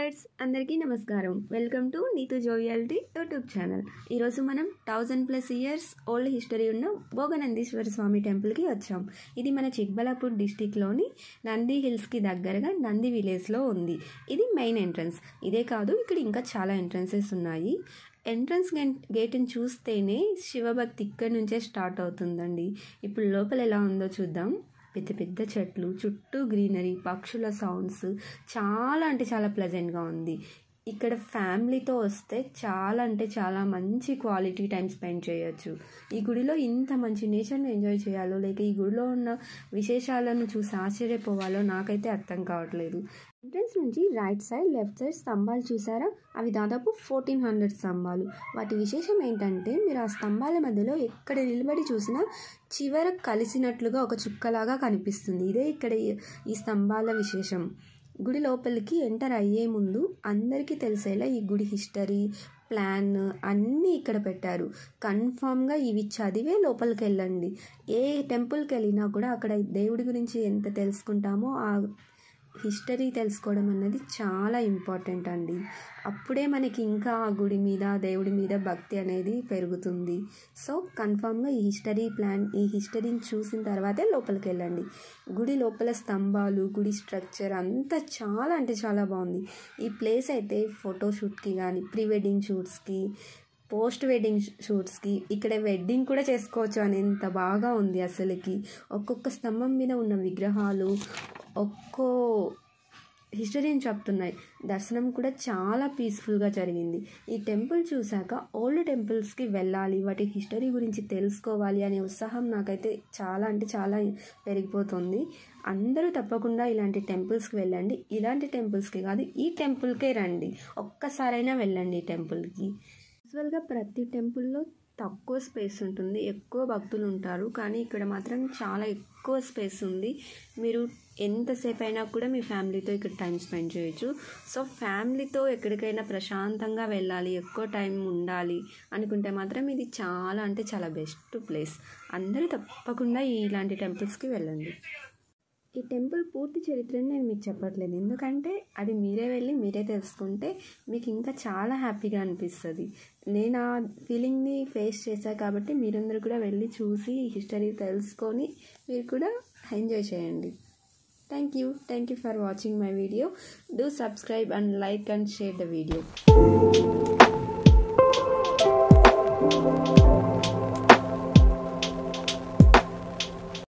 Viewers అందరికీ నమస్కారం. Welcome to Neetu joviality YouTube channel. ఈరోజు మనం 1000+ ఇయర్స్ ఓల్డ్ హిస్టరీ ఉన్న భోగనందీశ్వర స్వామి టెంపుల్కి వచ్చాం. ఇది మన చిక్బలాపూర్ డిస్టిక్లోని నంది హిల్స్కి దగ్గరగా నంది విలేజ్లో ఉంది. ఇది మెయిన్ ఎంట్రన్స్. ఇదే కాదు, ఇక్కడ ఇంకా చాలా ఎంట్రన్సెస్ ఉన్నాయి. ఎంట్రన్స్ గేట్ని చూస్తేనే శివభక్తి ఇక్కడి నుంచే స్టార్ట్ అవుతుందండి. ఇప్పుడు లోపల ఎలా ఉందో చూద్దాం. పెద్ద పెద్ద చెట్లు, చుట్టూ గ్రీనరీ, పక్షుల సౌండ్స్ చాలా అంటే చాలా ప్లెజెంట్గా ఉంది. ఇక్కడ ఫ్యామిలీతో వస్తే చాలా అంటే చాలా మంచి క్వాలిటీ టైం స్పెండ్ చేయొచ్చు. ఈ గుడిలో ఇంత మంచి నేచర్ని ఎంజాయ్ చేయాలో లేక ఈ గుడిలో ఉన్న విశేషాలను చూసి ఆశ్చర్యపోవాలో నాకైతే అర్థం కావట్లేదు. ఎంట్రన్స్ నుంచి రైట్ సైడ్ లెఫ్ట్ సైడ్ స్తంభాలు చూసారా? అవి దాదాపు 1400 స్తంభాలు. వాటి విశేషం ఏంటంటే మీరు ఆ స్తంభాల మధ్యలో ఎక్కడ నిలబడి చూసినా చివర కలిసినట్లుగా ఒక చుక్కలాగా కనిపిస్తుంది. ఇదే ఇక్కడ ఈ స్తంభాల విశేషం. గుడి లోపలికి ఎంటర్ అయ్యే ముందు అందరికీ తెలిసేలా ఈ గుడి హిస్టరీ, ప్లాన్ అన్నీ ఇక్కడ పెట్టారు. కన్ఫామ్గా ఇవి చదివే లోపలికి వెళ్ళండి. ఏ టెంపుల్కి వెళ్ళినా కూడా అక్కడ దేవుడి గురించి ఎంత తెలుసుకుంటామో ఆ హిస్టరీ తెలుసుకోవడం అన్నది చాలా ఇంపార్టెంట్ అండి. అప్పుడే మనకి ఇంకా ఆ గుడి మీద, దేవుడి మీద భక్తి అనేది పెరుగుతుంది. సో కన్ఫామ్గా ఈ హిస్టరీని చూసిన తర్వాతే లోపలికి వెళ్ళండి. గుడి లోపల స్తంభాలు, గుడి స్ట్రక్చర్ అంతా చాలా అంటే చాలా బాగుంది. ఈ ప్లేస్ అయితే ఫోటోషూట్కి కానీ, ప్రీ వెడ్డింగ్ షూట్స్కి, పోస్ట్ వెడ్డింగ్ షూట్స్కి, ఇక్కడ వెడ్డింగ్ కూడా చేసుకోవచ్చు అనేంత బాగా ఉంది. అసలుకి ఒక్కొక్క స్తంభం మీద ఉన్న విగ్రహాలు ఒక్కో హిస్టరీని చెప్తున్నాయి. దర్శనం కూడా చాలా పీస్ఫుల్గా జరిగింది. ఈ టెంపుల్ చూశాక ఓల్డ్ టెంపుల్స్కి వెళ్ళాలి, వాటి హిస్టరీ గురించి తెలుసుకోవాలి అనే ఉత్సాహం నాకైతే చాలా అంటే చాలా పెరిగిపోతుంది. అందరూ తప్పకుండా ఇలాంటి టెంపుల్స్కి వెళ్ళండి. ఇలాంటి టెంపుల్స్కి కాదు, ఈ టెంపుల్కే రండి. ఒక్కసారైనా వెళ్ళండి ఈ టెంపుల్కి. యూజువల్గా ప్రతి టెంపుల్లో తక్కువ స్పేస్ ఉంటుంది, ఎక్కువ భక్తులు ఉంటారు. కానీ ఇక్కడ మాత్రం చాలా ఎక్కువ స్పేస్ ఉంది. మీరు ఎంతసేపు అయినా కూడా మీ ఫ్యామిలీతో ఇక్కడ టైం స్పెండ్ చేయొచ్చు. సో ఫ్యామిలీతో ఎక్కడికైనా ప్రశాంతంగా వెళ్ళాలి, ఎక్కువ టైం ఉండాలి అనుకుంటే మాత్రం ఇది చాలా అంటే చాలా బెస్ట్ ప్లేస్. అందరూ తప్పకుండా ఇలాంటి టెంపుల్స్కి వెళ్ళండి. ఈ టెంపుల్ పూర్తి చరిత్రని నేను మీకు చెప్పట్లేదు, ఎందుకంటే అది మీరే వెళ్ళి మీరే తెలుసుకుంటే మీకు ఇంకా చాలా హ్యాపీగా అనిపిస్తుంది. నేను ఆ ఫీలింగ్ని ఫేస్ చేశాను కాబట్టి మీరందరూ కూడా వెళ్ళి చూసి హిస్టరీ తెలుసుకొని మీరు కూడా ఎంజాయ్ చేయండి. Thank you for watching my video. Do subscribe and like and share the video.